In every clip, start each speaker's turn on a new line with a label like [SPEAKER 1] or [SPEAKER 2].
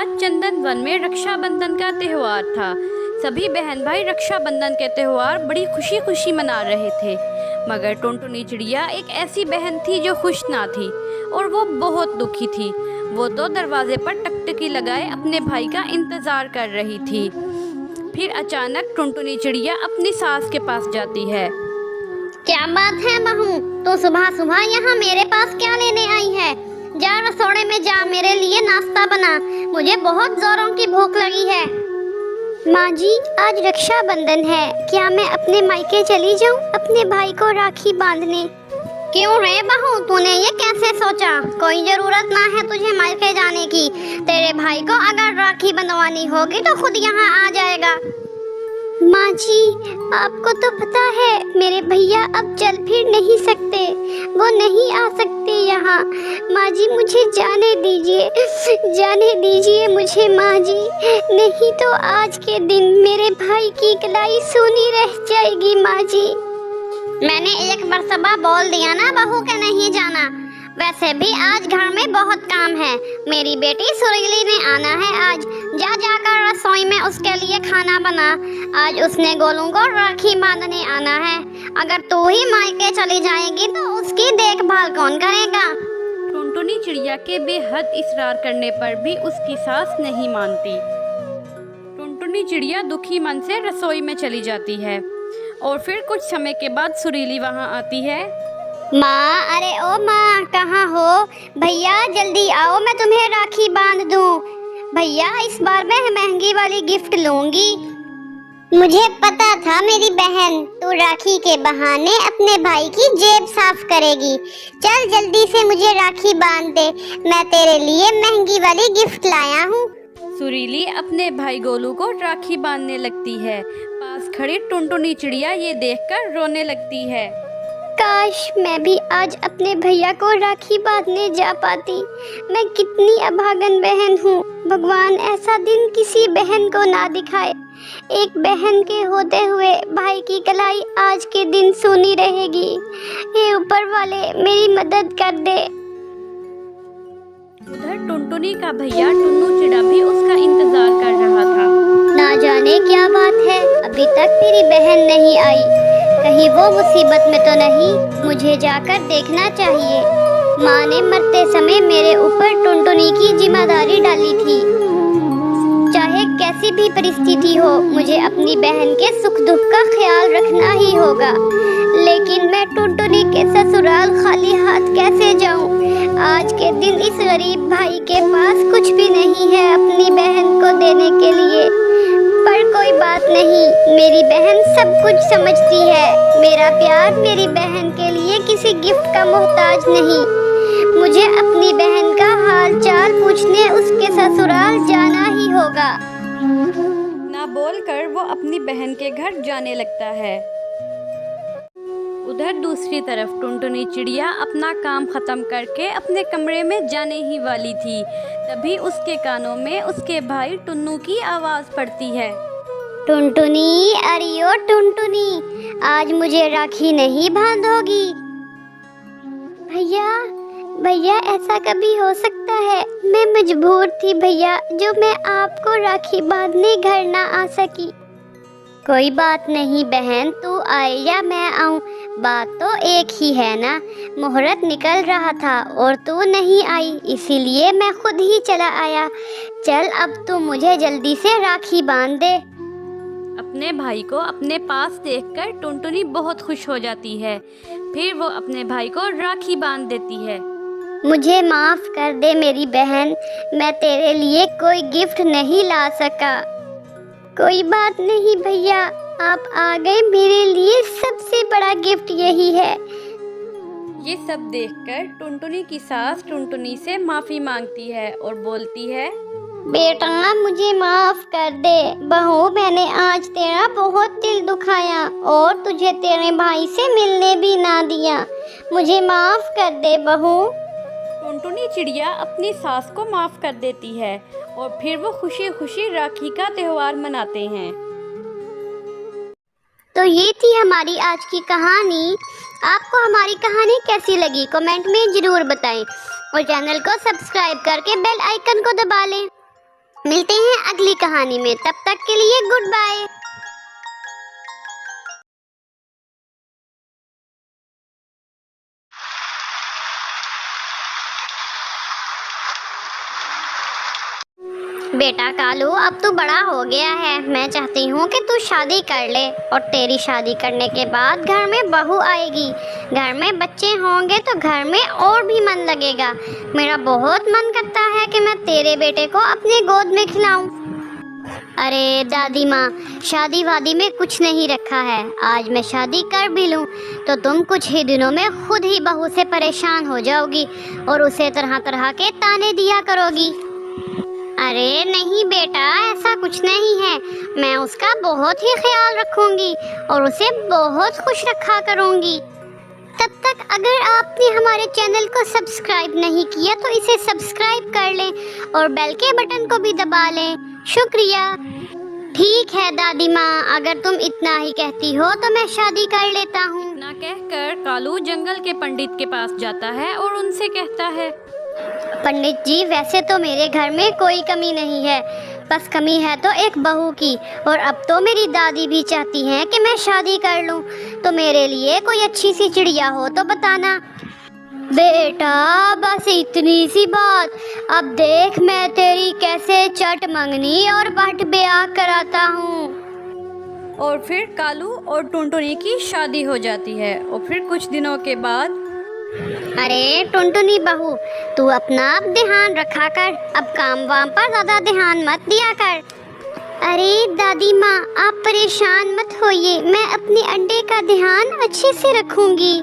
[SPEAKER 1] आज चंदन वन में रक्षाबंधन का त्योहार था। सभी बहन भाई रक्षाबंधन के त्योहार बड़ी खुशी खुशी मना रहे थे, मगर टुनटुनी चिड़िया एक ऐसी बहन थी जो खुश ना थी और वो बहुत दुखी थी। वो तो दरवाजे पर टकटकी लगाए अपने भाई का इंतजार कर रही थी। फिर अचानक टुनटुनी चिड़िया अपनी सास के पास जाती है।
[SPEAKER 2] क्या बात है बहू, तो सुबह सुबह यहाँ मेरे पास क्या लेने आई है? जा रसोड़े में जा, मेरे लिए नाश्ता बना, मुझे बहुत जोरों की भूख लगी है। माँ जी, आज रक्षाबंधन है, क्या मैं अपने मायके चली जाऊँ अपने भाई को राखी बांधने? क्यों रे बहू, तूने ये कैसे सोचा? कोई जरूरत ना है तुझे मायके जाने की। तेरे भाई को अगर राखी बंधवानी होगी तो खुद यहाँ आ जाएगा। माँ जी, आपको तो पता है मेरे भैया अब चल फिर नहीं सकते, वो नहीं आ सकते यहाँ। माँ जी मुझे जाने दीजिए मुझे माँ जी, नहीं तो आज के दिन मेरे भाई की कलाई सूनी रह जाएगी माँ जी। मैंने एक मर्तबा बोल दिया ना बहू के नहीं जाना। वैसे भी आज घर में बहुत काम है, मेरी बेटी सुरीली ने आना है आज। जा जाकर रसोई में उसके लिए खाना बना, आज उसने गोलू को राखी बांधने आना है। अगर तू ही मायके चली जाएगी तो उसकी देखभाल कौन करेगा?
[SPEAKER 1] टुनटुनी चिड़िया के बेहद इसरार करने पर भी उसकी सास नहीं मानती। टुनटुनी चिड़िया दुखी मन से रसोई में चली जाती है और फिर कुछ समय के बाद सुरीली वहाँ आती है।
[SPEAKER 2] माँ, अरे ओ माँ, कहाँ हो? भैया जल्दी आओ, मैं तुम्हें राखी बांध दूँ। भैया इस बार मैं महंगी वाली गिफ्ट लूंगी। मुझे पता था मेरी बहन, तू राखी के बहाने अपने भाई की जेब साफ करेगी। चल जल्दी से मुझे राखी बांध दे, मैं तेरे लिए महंगी वाली गिफ्ट लाया हूँ।
[SPEAKER 1] सुरीली अपने भाई गोलू को राखी बांधने लगती है। पास खड़ी टुनटुनी चिड़िया ये देखकर रोने लगती है।
[SPEAKER 2] काश मैं भी आज अपने भैया को राखी बांधने जा पाती। मैं कितनी अभागन बहन हूँ। भगवान ऐसा दिन किसी बहन को ना दिखाए। एक बहन के होते हुए भाई की कलाई आज के दिन सूनी रहेगी। हे ऊपर वाले, मेरी मदद कर दे।
[SPEAKER 1] उधर टुनटुनी का भैया टुन्नू चिड़ा भी उसका इंतजार कर रहा था।
[SPEAKER 2] ना जाने क्या बात है, अभी तक मेरी बहन नहीं आई। कहीं वो मुसीबत में तो नहीं? मुझे जाकर देखना चाहिए। माँ ने मरते समय मेरे ऊपर टुनटुनी की जिम्मेदारी डाली थी। चाहे कैसी भी परिस्थिति हो, मुझे अपनी बहन के सुख दुख का ख्याल रखना ही होगा। लेकिन मैं टुनटुनी के ससुराल खाली हाथ कैसे जाऊं? आज के दिन इस गरीब भाई के पास कुछ भी नहीं है अपनी बहन को देने के लिए। पर कोई बात नहीं, मेरी बहन सब कुछ समझती है। मेरा प्यार मेरी बहन के लिए किसी गिफ्ट का मोहताज नहीं। मुझे अपनी बहन का हाल चाल पूछने उसके ससुराल जाना ही होगा।
[SPEAKER 1] ना बोलकर वो अपनी बहन के घर जाने लगता है। उधर दूसरी तरफ टुनटुनी चिड़िया अपना काम खत्म करके अपने कमरे में जाने ही वाली थी। तभी उसके कानों में उसके भाई टुन्नू की आवाज़ पड़ती है।
[SPEAKER 2] टुनटुनी, अरे ओ टुनटुनी, आज मुझे राखी नहीं बांधोगी? भैया ऐसा कभी हो सकता है? मैं मजबूर थी भैया, जो मैं आपको राखी बांधने घर ना आ सकी। कोई बात नहीं बहन, तू आए या मैं आऊँ, बात तो एक ही है ना। मुहूर्त निकल रहा था और तू नहीं आई, इसीलिए मैं खुद ही चला आया। चल अब तू मुझे जल्दी से राखी बांध दे।
[SPEAKER 1] अपने भाई को अपने पास देखकर टुनटुनी बहुत खुश हो जाती है। फिर वो अपने भाई को राखी बांध देती है।
[SPEAKER 2] मुझे माफ़ कर दे मेरी बहन, मैं तेरे लिए कोई गिफ्ट नहीं ला सका। कोई बात नहीं भैया, आप आ गए, मेरे लिए सबसे बड़ा गिफ्ट यही है।
[SPEAKER 1] ये सब देखकर टुनटुनी की सास टुनटुनी से माफ़ी मांगती है और बोलती है,
[SPEAKER 2] बेटा मुझे माफ़ कर दे बहू, मैंने आज तेरा बहुत दिल दुखाया और तुझे तेरे भाई से मिलने भी ना दिया। मुझे माफ़ कर दे बहू।
[SPEAKER 1] टुनटुनी चिड़िया अपनी सास को माफ़ कर देती है और फिर वो खुशी खुशी राखी का त्योहार मनाते हैं।
[SPEAKER 2] तो ये थी हमारी आज की कहानी। आपको हमारी कहानी कैसी लगी कमेंट में ज़रूर बताएं और चैनल को सब्सक्राइब करके बेल आइकन को दबा लें। मिलते हैं अगली कहानी में, तब तक के लिए गुड बाय। बेटा कालू, अब तू बड़ा हो गया है। मैं चाहती हूँ कि तू शादी कर ले, और तेरी शादी करने के बाद घर में बहू आएगी, घर में बच्चे होंगे तो घर में और भी मन लगेगा। मेरा बहुत मन करता है कि मैं तेरे बेटे को अपने गोद में खिलाऊं। अरे दादी माँ, शादी वादी में कुछ नहीं रखा है। आज मैं शादी कर भी लूँ तो तुम कुछ ही दिनों में खुद ही बहू से परेशान हो जाओगी और उसे तरह तरह के ताने दिया करोगी। अरे नहीं बेटा, ऐसा कुछ नहीं है। मैं उसका बहुत ही ख्याल रखूंगी और उसे बहुत खुश रखा करूंगी। तब तक अगर आपने हमारे चैनल को सब्सक्राइब नहीं किया तो इसे सब्सक्राइब कर लें और बेल के बटन को भी दबा लें। शुक्रिया। ठीक है दादी माँ, अगर तुम इतना ही कहती हो तो मैं शादी कर लेता हूँ।
[SPEAKER 1] इतना कहकर कालू जंगल के पंडित के पास जाता है और उनसे कहता है,
[SPEAKER 2] पंडित जी, वैसे तो मेरे घर में कोई कमी नहीं है, बस कमी है तो एक बहू की। और अब तो मेरी दादी भी चाहती हैं कि मैं शादी कर लूं, तो मेरे लिए कोई अच्छी सी चिड़िया हो तो बताना। बेटा बस इतनी सी बात, अब देख मैं तेरी कैसे चट मंगनी और बट ब्याह कराता हूँ।
[SPEAKER 1] और फिर कालू और टुनटुनी की शादी हो जाती है। और फिर कुछ दिनों के बाद,
[SPEAKER 2] अरे टुनटुनी बहू, तू अपना अब ध्यान रखा कर, अब काम वाम पर ज्यादा ध्यान मत दिया कर। अरे दादी माँ, आप परेशान मत होइए, मैं अपने अंडे का ध्यान अच्छे से रखूंगी।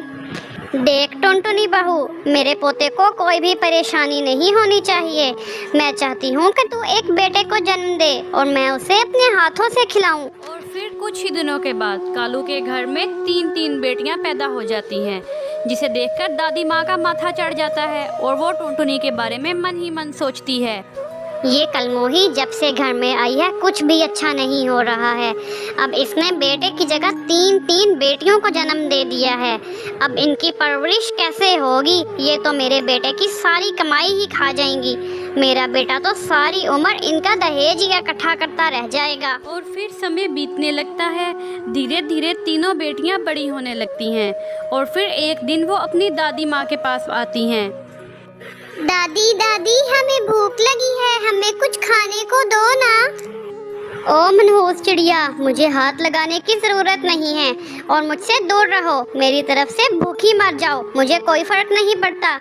[SPEAKER 2] देख टुनटुनी बहू, मेरे पोते को कोई भी परेशानी नहीं होनी चाहिए। मैं चाहती हूँ कि तू एक बेटे को जन्म दे और मैं उसे अपने हाथों से खिलाऊं।
[SPEAKER 1] और फिर कुछ ही दिनों के बाद कालू के घर में 3 बेटियां पैदा हो जाती हैं, जिसे देखकर दादी माँ का माथा चढ़ जाता है और वो टुनटुनी के बारे में मन ही मन सोचती है।
[SPEAKER 2] ये कलमोही जब से घर में आई है कुछ भी अच्छा नहीं हो रहा है। अब इसने बेटे की जगह 3 बेटियों को जन्म दे दिया है। अब इनकी परवरिश कैसे होगी? ये तो मेरे बेटे की सारी कमाई ही खा जाएंगी। मेरा बेटा तो सारी उम्र इनका दहेज ही इकट्ठा करता रह जाएगा।
[SPEAKER 1] और फिर समय बीतने लगता है, धीरे धीरे तीनों बेटियां बड़ी होने लगती हैं। और फिर एक दिन वो अपनी दादी माँ के पास आती हैं।
[SPEAKER 2] दादी दादी, हमें भूख लगी है, हमें कुछ खाने को दो ना। ओ मनहूस चिड़िया, मुझे हाथ लगाने की जरूरत नहीं है और मुझसे दूर रहो। मेरी तरफ से भूखी मर जाओ, मुझे कोई फर्क नहीं पड़ता।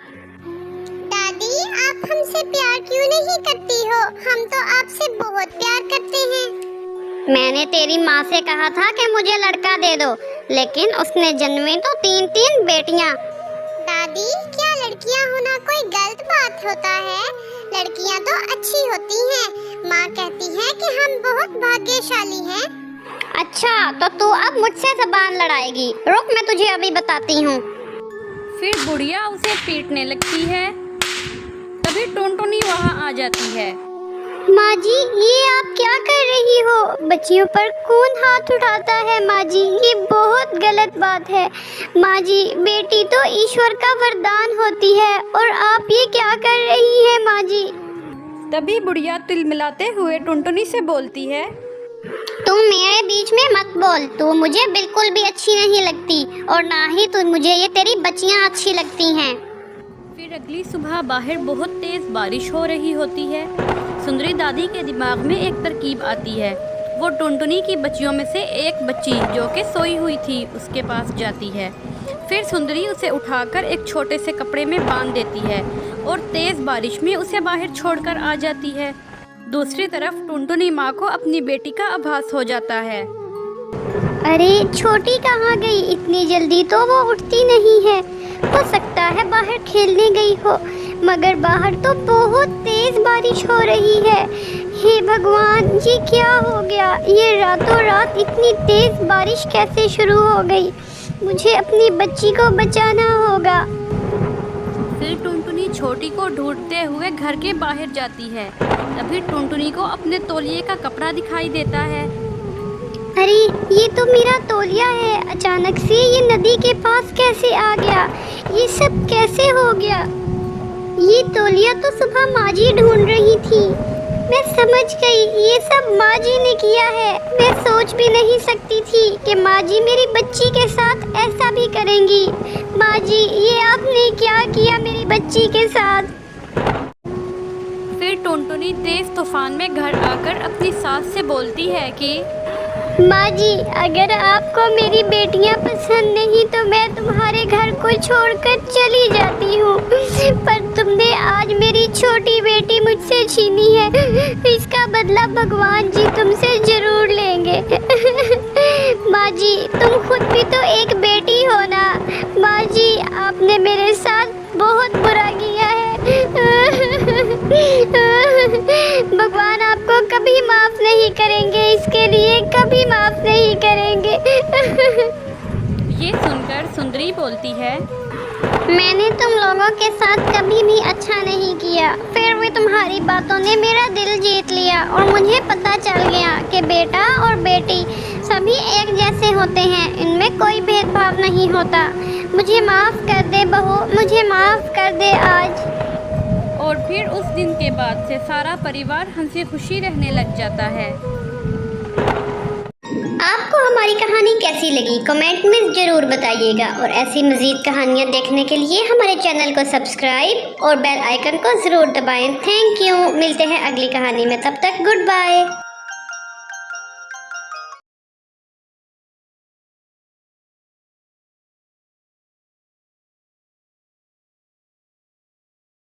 [SPEAKER 2] दादी, आप हमसे प्यार क्यों नहीं करती हो? हम तो आपसे बहुत प्यार करते हैं। मैंने तेरी माँ से कहा था कि मुझे लड़का दे दो, लेकिन उसने जन्मे तो 3 बेटियाँ। दादी, क्या लड़कियाँ होना कोई गलत बात होता है? लड़कियाँ तो अच्छी होती हैं। माँ कहती है कि हम बहुत भाग्यशाली हैं। अच्छा, तो तू अब मुझसे ज़बान लड़ाएगी? रुक, मैं तुझे अभी बताती हूँ।
[SPEAKER 1] फिर बुढ़िया उसे पीटने लगती है। तभी टुनटुनी वहाँ आ जाती है।
[SPEAKER 2] माँ जी, ये आप क्या कर रही हो? बच्चियों पर कौन हाथ उठाता है माँ जी? ये बहुत गलत बात है। माँ जी, बेटी तो ईश्वर का वरदान होती है और आप ये क्या कर रही हैं माँ जी?
[SPEAKER 1] तभी बुढ़िया तिलमिलाते हुए टुनटुनी से बोलती है,
[SPEAKER 2] तुम मेरे बीच में मत बोल। तू मुझे बिल्कुल भी अच्छी नहीं लगती और ना ही तू मुझे ये तेरी बच्चियाँ अच्छी लगती हैं।
[SPEAKER 1] फिर अगली सुबह बाहर बहुत तेज बारिश हो रही होती है। सुंदरी दादी के दिमाग में एक तरकीब आती है। वो टुनटुनी की बच्चियों में से एक बच्ची जो कि सोई हुई थी उसके पास जाती है। फिर सुंदरी उसे उठाकर एक छोटे से कपड़े में बांध देती है और तेज बारिश में उसे बाहर छोड़कर आ जाती है। दूसरी तरफ टुनटुनी माँ को अपनी बेटी का आभास हो जाता है।
[SPEAKER 2] अरे छोटी कहाँ गई? इतनी जल्दी तो वो उठती नहीं है। हो सकता है बाहर खेलने गई हो, मगर बाहर तो बहुत तेज बारिश हो रही है। हे भगवान, ये क्या हो गया? ये रातों रात इतनी तेज बारिश कैसे शुरू हो गई? मुझे अपनी बच्ची को बचाना होगा।
[SPEAKER 1] फिर टुनटुनी छोटी को ढूंढते हुए घर के बाहर जाती है। तभी टुनटुनी को अपने तौलिए का कपड़ा दिखाई देता है।
[SPEAKER 2] अरे ये तो मेरा तौलिया है। अचानक से ये नदी के पास कैसे आ गया? ये सब कैसे हो गया? ये तौलिया तो सुबह माँ जी ढूंढ रही थी। मैं समझ गई, ये सब माँ जी ने किया है। मैं सोच भी नहीं सकती थी कि माँ जी मेरी बच्ची के साथ ऐसा भी करेंगी। माँ जी, ये आपने क्या किया मेरी बच्ची के साथ?
[SPEAKER 1] फिर टुनटुनी तेज तूफान में घर आकर अपनी सास से बोलती है कि
[SPEAKER 2] माँ जी, अगर आपको मेरी बेटियाँ पसंद नहीं तो मैं तुम्हारे घर को छोड़कर चली जाती हूँ, पर तुमने आज मेरी छोटी बेटी मुझसे छीनी है, इसका बदला भगवान जी तुमसे जरूर लेंगे। माँ जी, तुम खुद भी तो एक बेटी हो ना। माँ जी, आपने मेरे साथ बहुत बुरा किया है। भगवान आपको कभी माफ नहीं करेंगे, इसके लिए कभी माफ नहीं करेंगे।
[SPEAKER 1] ये सुनकर सुंदरी बोलती है,
[SPEAKER 2] मैंने तुम लोगों के साथ कभी भी अच्छा नहीं किया, फिर भी तुम्हारी बातों ने मेरा दिल जीत लिया और मुझे पता चल गया कि बेटा और बेटी सभी एक जैसे होते हैं, इनमें कोई भेदभाव नहीं होता। मुझे माफ कर दे बहू, मुझे माफ कर दे आज।
[SPEAKER 1] और फिर उस दिन के बाद से सारा परिवार हंसी खुशी रहने लग जाता है।
[SPEAKER 2] आपको हमारी कहानी कैसी लगी कमेंट में ज़रूर बताइएगा, और ऐसी मज़ीद कहानियाँ देखने के लिए हमारे चैनल को सब्सक्राइब और बेल आइकन को ज़रूर दबाएं। Thank you. मिलते हैं अगली कहानी में, तब तक गुड बाय।